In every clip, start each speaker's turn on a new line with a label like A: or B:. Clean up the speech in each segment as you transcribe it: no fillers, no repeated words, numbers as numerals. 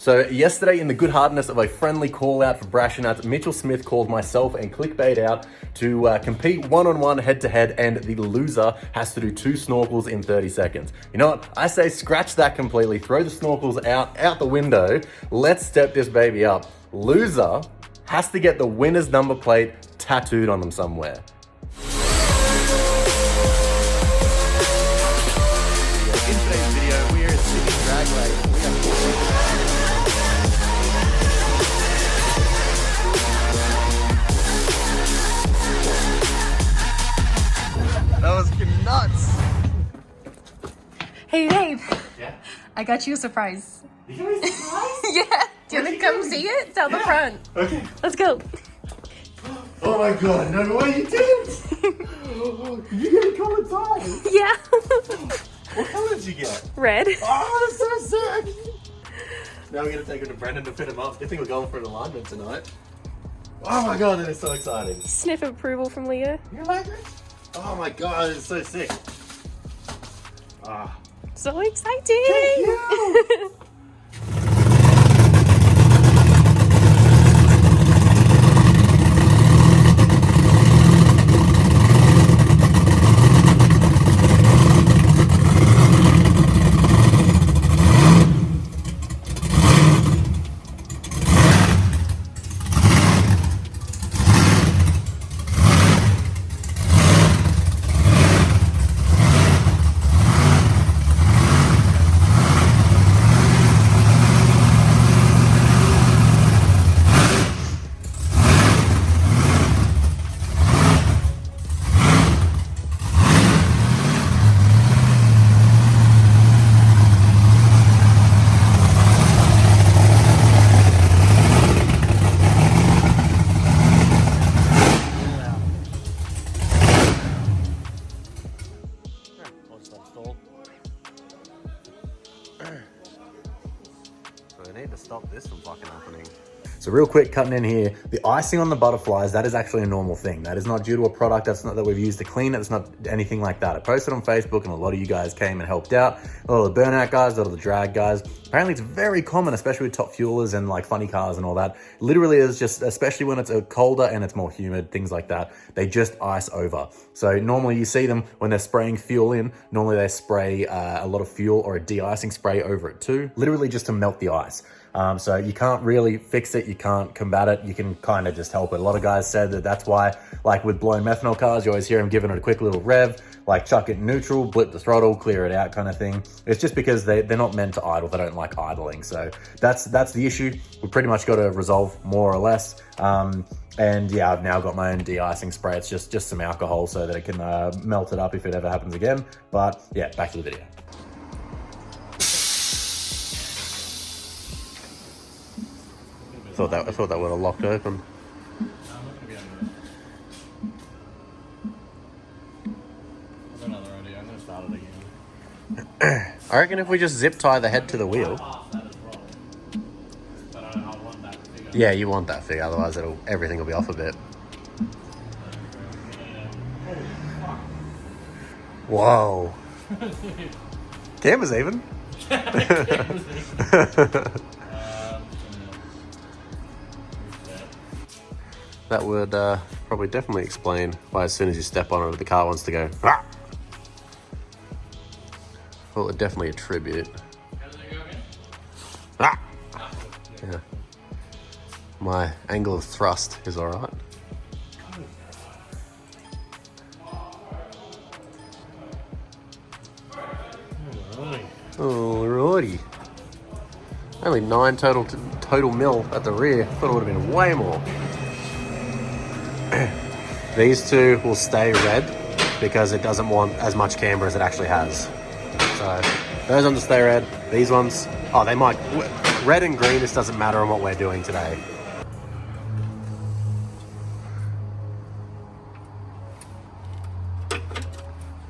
A: So yesterday, in the good heartedness of a friendly call out for Brashernats, Mitchell Smith called myself and Clickbait out to compete one-on-one, head-to-head, and the loser has to do 2 snorkels in 30 seconds. You know what? I say scratch that completely, throw the snorkels out the window, let's step this baby up. Loser has to get the winner's number plate tattooed on them somewhere. In today's video, we are at Sydney Drag Race. That was nuts.
B: Hey babe.
A: Yeah?
B: I got you a surprise.
A: You got me a surprise?
B: Yeah. Do you want to come see it? It's out the front.
A: Okay.
B: Let's go.
A: Oh my god, no way you didn't! You get a colored tie!
B: Yeah.
A: What color did you get?
B: Red.
A: Oh, that's so sick! Now we're gonna take her to Brendan to fit him up. I think we're going for an alignment tonight. Oh my god, that is so exciting.
B: Sniff of approval from Leah.
A: You like it? Oh my god, it's so sick. Ah.
B: So exciting!
A: Thank you! I need to stop this from fucking happening. So real quick, cutting in here, the icing on the butterflies, that is actually a normal thing. That is not due to a product, that's not that we've used to clean it, it's not anything like that. I posted on Facebook and a lot of you guys came and helped out. A lot of the burnout guys, a lot of the drag guys. Apparently it's very common, especially with top fuelers and like funny cars and all that. Literally is just, especially when it's colder and it's more humid, things like that, they just ice over. So normally you see them when they're spraying fuel in, normally they spray a lot of fuel or a de-icing spray over it too, literally just to melt the ice. So you can't really fix it, you can't combat it, you can kind of just help it. A lot of guys said that that's why, like with blown methanol cars, you always hear them giving it a quick little rev, like chuck it neutral, blip the throttle, clear it out kind of thing. It's just because they're not meant to idle, they don't like idling. So that's the issue. We pretty much got to resolve more or less. And yeah, I've now got my own de-icing spray. It's just some alcohol so that it can melt it up if it ever happens again. But yeah, back to the video. I thought that would have locked open. I reckon if we just zip tie the head to the wheel. Yeah, you want that figure, otherwise everything will be off a bit. Whoa. Camera's even. That would probably definitely explain why as soon as you step on it, the car wants to go. Ah! Well, it definitely attribute. Ah! Yeah. My angle of thrust is all right. Alrighty. Only 9 total mil at the rear. Thought it would have been way more. These two will stay red because it doesn't want as much camber as it actually has. So those ones will stay red. These ones, oh, they might. Red and green, this doesn't matter on what we're doing today.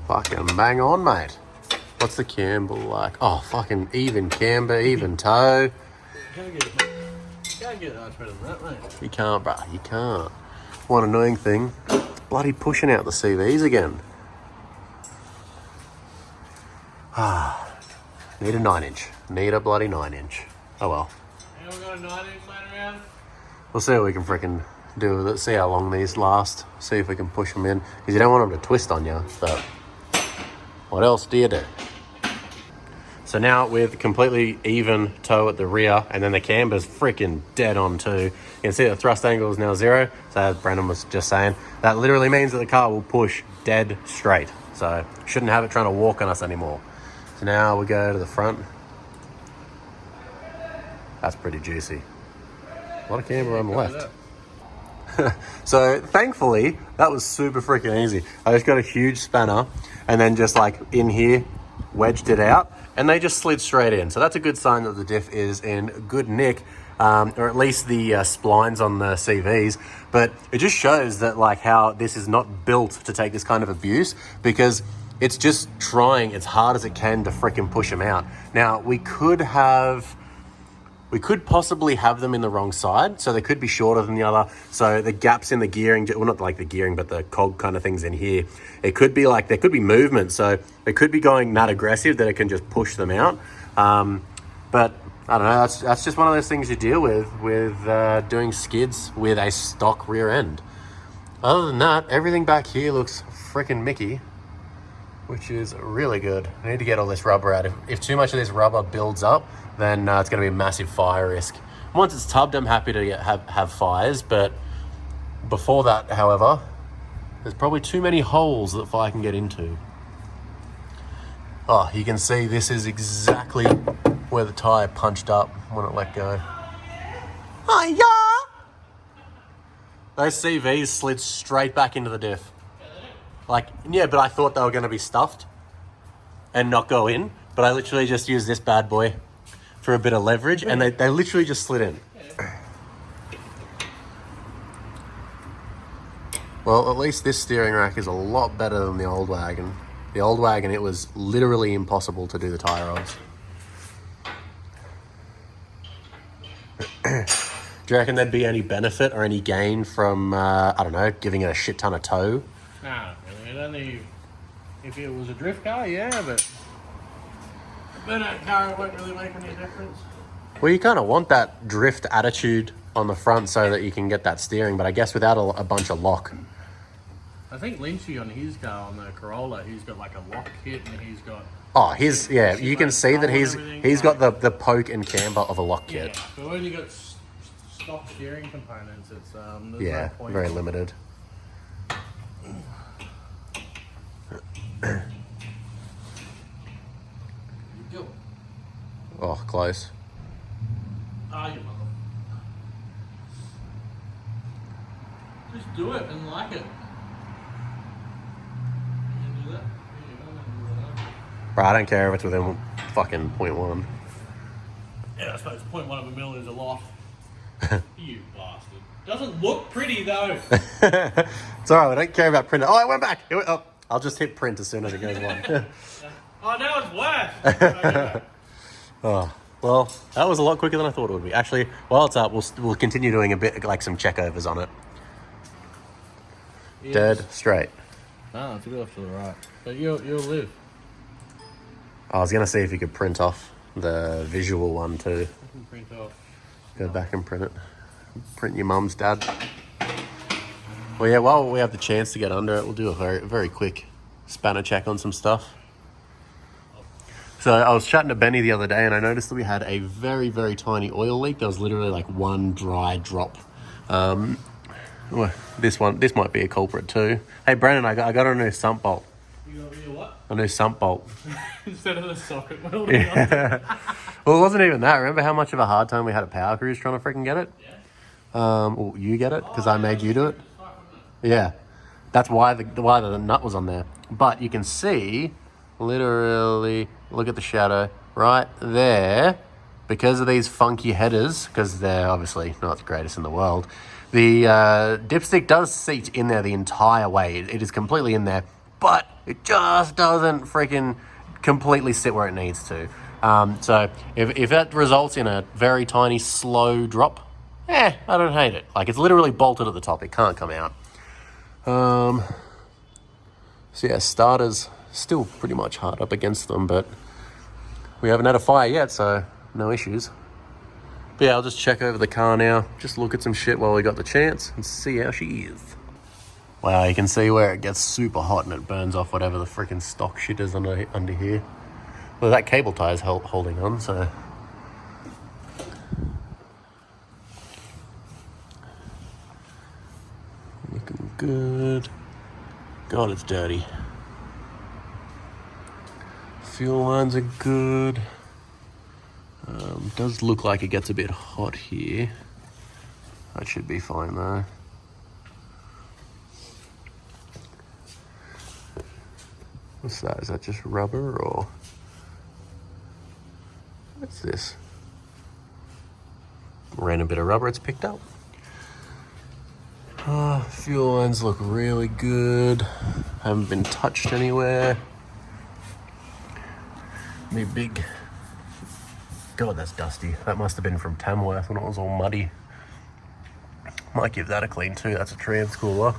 A: Fucking bang on, mate. What's the camber like? Oh, fucking even camber, even toe.
C: You can't get much better than that, mate.
A: You can't, bruh. You can't. One annoying thing, it's bloody pushing out the CVs again. Ah, need a 9-inch. Need a bloody 9-inch. Oh well.
C: Anyone got a 9-inch laying around?
A: We'll see what we can freaking do with it. See how long these last. See if we can push them in. Because you don't want them to twist on you. But what else do you do? So now with completely even toe at the rear, and then the camber's freaking dead on too. You can see the thrust angle is now 0. So as Brandon was just saying, that literally means that the car will push dead straight. So shouldn't have it trying to walk on us anymore. So now we go to the front. That's pretty juicy. A lot of camber on the left. So thankfully, that was super freaking easy. I just got a huge spanner and then just like in here, wedged it out, and they just slid straight in. So that's a good sign that the diff is in good nick, or at least the splines on the CVs. But it just shows that like how this is not built to take this kind of abuse, because it's just trying as hard as it can to freaking push them out. Now we could possibly have them in the wrong side, so they could be shorter than the other. So the gaps in the gearing, well, not like the gearing, but the cog kind of things in here, it could be like, there could be movement. So it could be going that aggressive that it can just push them out. But I don't know, that's just one of those things you deal with doing skids with a stock rear end. Other than that, everything back here looks freaking Mickey, which is really good. I need to get all this rubber out. If too much of this rubber builds up, then it's going to be a massive fire risk. Once it's tubbed, I'm happy to have fires, but before that, however, there's probably too many holes that fire can get into. Oh, you can see this is exactly where the tyre punched up when it let go. Hiya! Those CVs slid straight back into the diff. Like, yeah, but I thought they were going to be stuffed and not go in, but I literally just used this bad boy for a bit of leverage, and they literally just slid in. Well, at least this steering rack is a lot better than the old wagon. The old wagon, it was literally impossible to do the tie rolls. Do you reckon there'd be any benefit or any gain from, I don't know, giving it a shit ton of tow?
C: Nah, really. Only if it was a drift car, yeah, but a car, it won't really make any difference.
A: Well, you kind of want that drift attitude on the front so that you can get that steering, but I guess without a bunch of lock.
C: I think Lynchy on his car, on the Corolla, he's got like a lock kit, and he's got...
A: Oh, yeah, you can see that he's got the poke and camber of a lock kit.
C: Yeah, but when you got stock steering components, it's there's
A: yeah,
C: no point.
A: very limited.
C: Go.
A: Oh, close.
C: Ah, you mother. Just do it and like it. You can do that.
A: Right, I don't care if it's within fucking 0.1.
C: Yeah, I suppose 0.1 of a mil is a lot. You bastard. Doesn't look pretty though.
A: It's alright, I don't care about print. Oh, it went back. I'll just hit print as soon as it goes one.
C: Oh, now it's worse.
A: Oh, well, that was a lot quicker than I thought it would be. Actually, while it's up, we'll continue doing a bit, like some checkovers on it. Yes. Dead straight.
C: No, it's a bit off to the right. But you'll live.
A: I was going to see if you could print off the visual one too.
C: I can print off.
A: Go back and print it. Print your mum's dad. Well, yeah, while we have the chance to get under it, we'll do a very, very quick spanner check on some stuff. So I was chatting to Benny the other day, and I noticed that we had a very, very tiny oil leak. There was literally like one dry drop. Well, this might be a culprit too. Hey, Brandon, I got a new sump bolt.
C: You got me a what?
A: A new sump bolt.
C: Instead of the socket welding.
A: Yeah. Well, it wasn't even that. Remember how much of a hard time we had at Power Cruise trying to freaking get it?
C: Yeah.
A: Well, you get it because I made you do it. Yeah, that's why the nut was on there. But you can see, literally, look at the shadow right there. Because of these funky headers, because they're obviously not the greatest in the world, the dipstick does seat in there the entire way. It is completely in there, but it just doesn't freaking completely sit where it needs to. So if that results in a very tiny slow drop, I don't hate it. Like, it's literally bolted at the top. It can't come out. So yeah, starters still pretty much hard up against them, but we haven't had a fire yet, so no issues. But yeah, I'll just check over the car now. Just look at some shit while we got the chance and see how she is. Wow, you can see where it gets super hot and it burns off whatever the freaking stock shit is under here. Well, that cable tie is holding on, so... Looking good. God, it's dirty. Fuel lines are good. Does look like it gets a bit hot here. That should be fine though. What's that? Is that just rubber or what's this? Random bit of rubber it's picked up. Fuel lines look really good. Haven't been touched anywhere. Me big. God, that's dusty. That must have been from Tamworth when it was all muddy. Might give that a clean too. That's a trans cooler.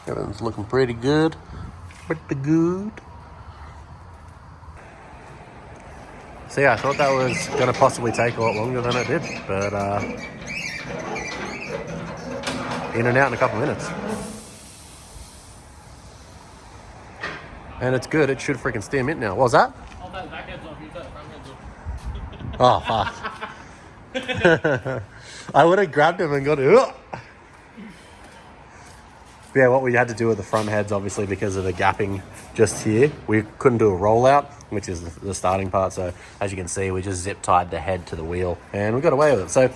A: Everything's looking pretty good. Pretty good. So yeah, I thought that was going to possibly take a lot longer than it did. But in and out in a couple minutes. And it's good. It should freaking steer mint now. What was that?
C: I'll take the back heads off. You take the front heads off.
A: Oh, fuck. I would have grabbed him and got it. Ugh. Yeah, what we had to do with the front heads, obviously, because of the gapping just here, we couldn't do a rollout, which is the starting part. So as you can see, we just zip tied the head to the wheel and we got away with it. So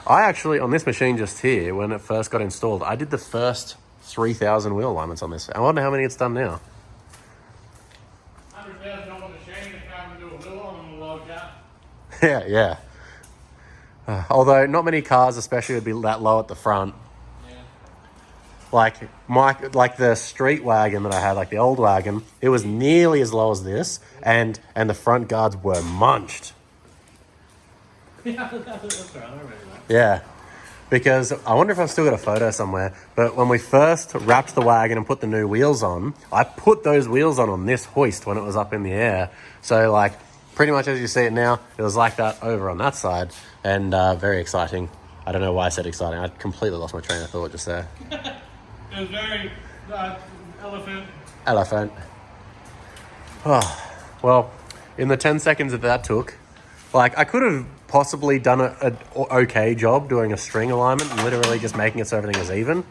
A: I actually, on this machine just here, when it first got installed, I did the first 3,000 wheel alignments on this. I wonder how many it's done now.
C: 100,000 on the machine to come and do a wheel on and log out.
A: Yeah. Although not many cars especially would be that low at the front. Like the street wagon that I had, like the old wagon, it was nearly as low as this, and the front guards were munched.
C: Yeah, that's right. I remember that.
A: Yeah, because I wonder if I've still got a photo somewhere, but when we first wrapped the wagon and put the new wheels on, I put those wheels on this hoist when it was up in the air. So like pretty much as you see it now, it was like that over on that side, and very exciting. I don't know why I said exciting. I completely lost my train of thought just there.
C: It was very
A: Elephant. Oh, well, in the 10 seconds that took, like I could have possibly done an okay job doing a string alignment and literally just making it so everything is even,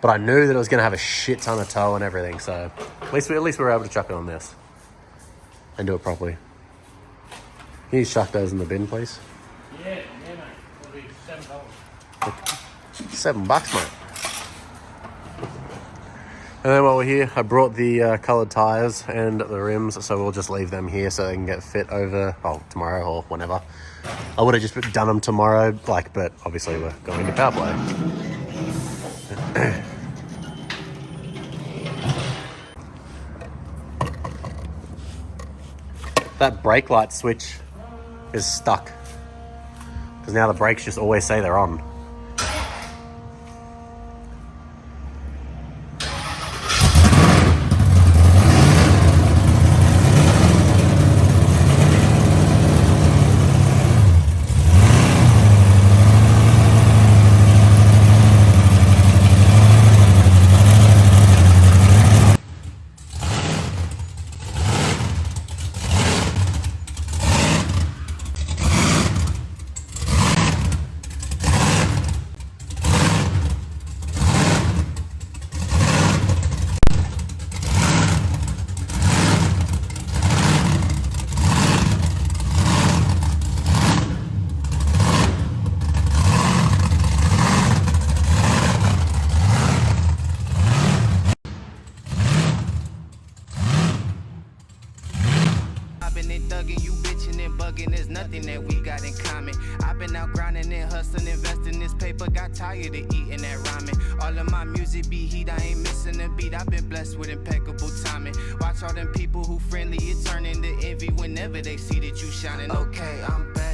A: but I knew that it was going to have a shit ton of toe and everything, so at least we were able to chuck it on this and do it properly. Can you chuck those in the bin, please?
C: Yeah, mate. It'll be $7.
A: $7, mate. And then while we're here, I brought the coloured tyres and the rims, so we'll just leave them here so they can get fit over, tomorrow or whenever. I would have just done them tomorrow, but obviously we're going to power play. That brake light switch is stuck, because now the brakes just always say they're on.
D: There's nothing that we got in common. I've been out grinding and hustling, investing this paper. Got tired of eating that ramen. All of my music be heat, I ain't missing a beat. I've been blessed with impeccable timing. Watch all them people who friendly, it turn into envy whenever they see that you shining. Okay, I'm back.